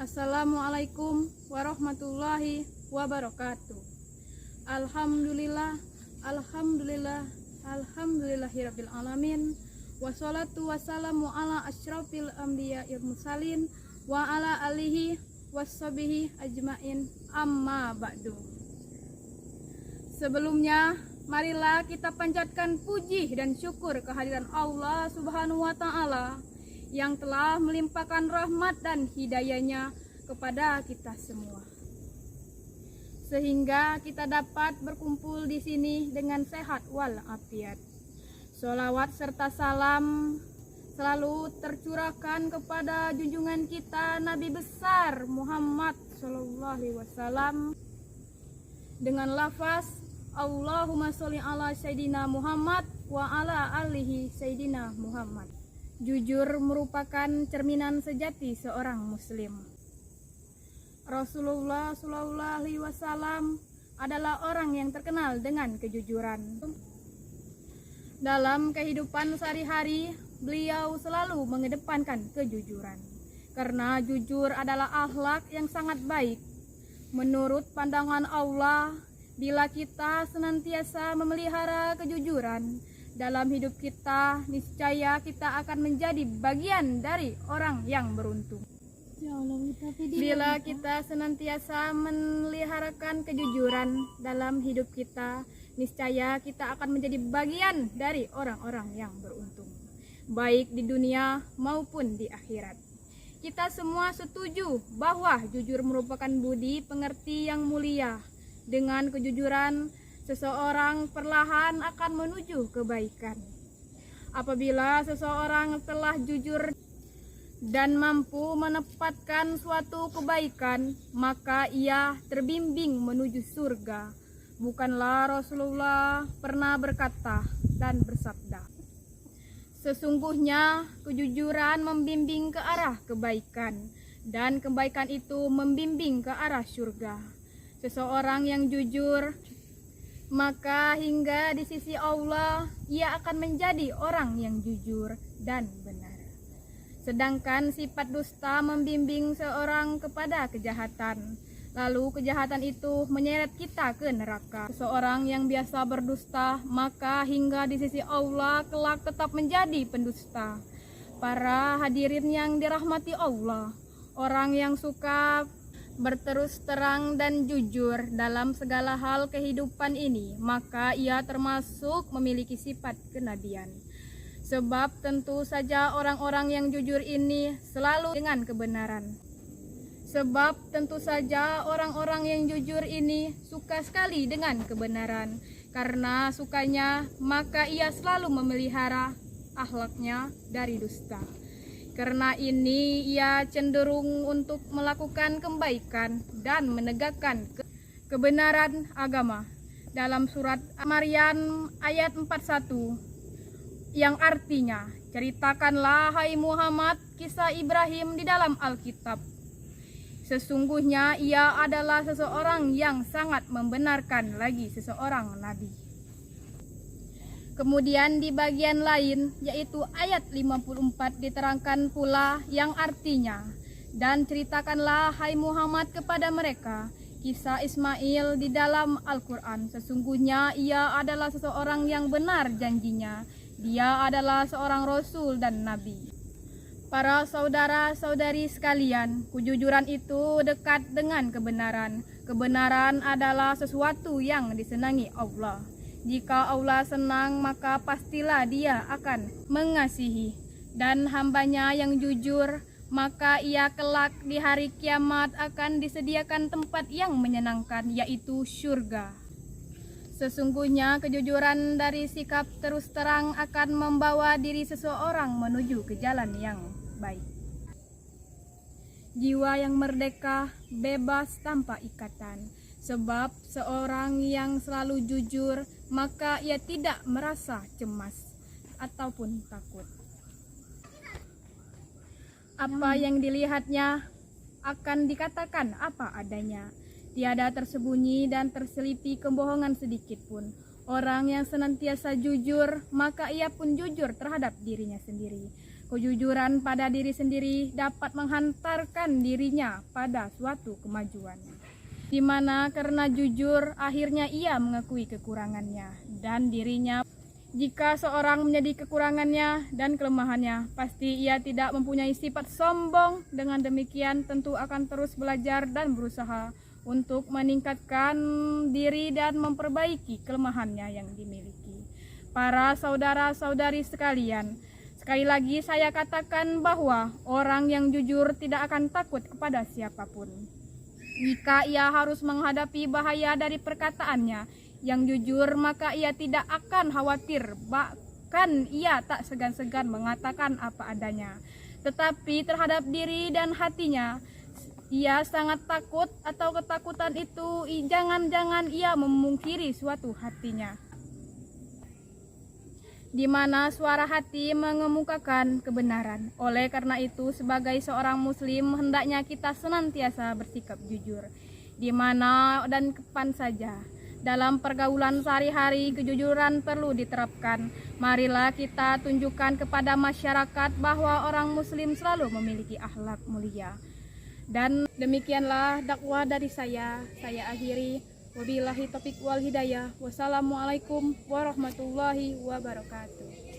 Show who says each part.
Speaker 1: Assalamualaikum warahmatullahi wabarakatuh. Alhamdulillah, alhamdulillah, alhamdulillahirabbil alamin. Wassalatu wassalamu ala asyrafil anbiya'il mursalin wa ala alihi washabihi ajmain, amma ba'du. Sebelumnya, marilah kita panjatkan puji dan syukur kehadiran Allah Subhanahu wa Ta'ala yang telah melimpahkan rahmat dan hidayahnya kepada kita semua, sehingga kita dapat berkumpul di sini dengan sehat walafiat. Sholawat serta salam selalu tercurahkan kepada junjungan kita Nabi besar Muhammad Sallallahu Alaihi Wasallam dengan lafaz Allahumma sholli ala Sayyidina Muhammad wa ala alihi Sayyidina Muhammad. Jujur merupakan cerminan sejati seorang muslim. Rasulullah Sallallahu Alaihi Wasallam adalah orang yang terkenal dengan kejujuran. Dalam kehidupan sehari-hari, beliau selalu mengedepankan kejujuran, karena jujur adalah akhlak yang sangat baik. Menurut pandangan Allah, bila kita senantiasa memelihara kejujuran dalam hidup kita, niscaya kita akan menjadi bagian dari orang yang beruntung. Bila kita senantiasa memeliharakan kejujuran dalam hidup kita, niscaya kita akan menjadi bagian dari orang-orang yang beruntung, baik di dunia maupun di akhirat. Kita semua setuju bahwa jujur merupakan budi pengerti yang mulia. Dengan kejujuran, seseorang perlahan akan menuju kebaikan. Apabila seseorang telah jujur dan mampu menempatkan suatu kebaikan, maka ia terbimbing menuju surga. Bukanlah Rasulullah pernah berkata dan bersabda, sesungguhnya kejujuran membimbing ke arah kebaikan, dan kebaikan itu membimbing ke arah surga. Seseorang yang jujur, maka hingga di sisi Allah ia akan menjadi orang yang jujur dan benar. Sedangkan sifat dusta membimbing seorang kepada kejahatan, lalu kejahatan itu menyeret kita ke neraka. Seorang yang biasa berdusta, maka hingga di sisi Allah kelak tetap menjadi pendusta. Para hadirin yang dirahmati Allah, orang yang suka berterus terang dan jujur dalam segala hal kehidupan ini, maka ia termasuk memiliki sifat kenabian. Sebab tentu saja orang-orang yang jujur ini selalu dengan kebenaran. Sebab tentu saja orang-orang yang jujur ini suka sekali dengan kebenaran. Karena sukanya, maka ia selalu memelihara akhlaknya dari dusta. Karena ini ia cenderung untuk melakukan kebaikan dan menegakkan kebenaran agama. Dalam surat Maryam ayat 41 yang artinya, ceritakanlah hai Muhammad kisah Ibrahim di dalam Alkitab. Sesungguhnya ia adalah seseorang yang sangat membenarkan lagi seseorang nabi. Kemudian di bagian lain, yaitu ayat 54, diterangkan pula yang artinya, dan ceritakanlah hai Muhammad kepada mereka kisah Ismail di dalam Al-Quran. Sesungguhnya ia adalah seseorang yang benar janjinya. Dia adalah seorang rasul dan nabi. Para saudara-saudari sekalian, kejujuran itu dekat dengan kebenaran. Kebenaran adalah sesuatu yang disenangi Allah. Jika Allah senang, maka pastilah dia akan mengasihi. Dan hambanya yang jujur, maka ia kelak di hari kiamat akan disediakan tempat yang menyenangkan, yaitu surga. Sesungguhnya kejujuran dari sikap terus terang akan membawa diri seseorang menuju ke jalan yang baik. Jiwa yang merdeka, bebas tanpa ikatan. Sebab seorang yang selalu jujur, maka ia tidak merasa cemas ataupun takut. Apa yang dilihatnya akan dikatakan apa adanya. Tiada tersembunyi dan terselipi kebohongan sedikit pun. Orang yang senantiasa jujur, maka ia pun jujur terhadap dirinya sendiri. Kejujuran pada diri sendiri dapat menghantarkan dirinya pada suatu kemajuan, di mana karena jujur akhirnya ia mengakui kekurangannya dan dirinya. Jika seorang menjadi kekurangannya dan kelemahannya, pasti ia tidak mempunyai sifat sombong. Dengan demikian tentu akan terus belajar dan berusaha untuk meningkatkan diri dan memperbaiki kelemahannya yang dimiliki. Para saudara-saudari sekalian, sekali lagi saya katakan bahwa orang yang jujur tidak akan takut kepada siapapun. Jika ia harus menghadapi bahaya dari perkataannya yang jujur, maka ia tidak akan khawatir, bahkan ia tak segan-segan mengatakan apa adanya. Tetapi terhadap diri dan hatinya, ia sangat takut atau ketakutan itu jangan-jangan ia memungkiri suatu hatinya, di mana suara hati mengemukakan kebenaran. Oleh karena itu, sebagai seorang muslim hendaknya kita senantiasa bersikap jujur, di mana dan kapan saja. Dalam pergaulan sehari-hari, kejujuran perlu diterapkan. Marilah kita tunjukkan kepada masyarakat bahwa orang muslim selalu memiliki akhlak mulia. Dan demikianlah dakwah dari saya akhiri. Wabillahi taufiq wal hidayah. Wassalamualaikum warahmatullahi wabarakatuh.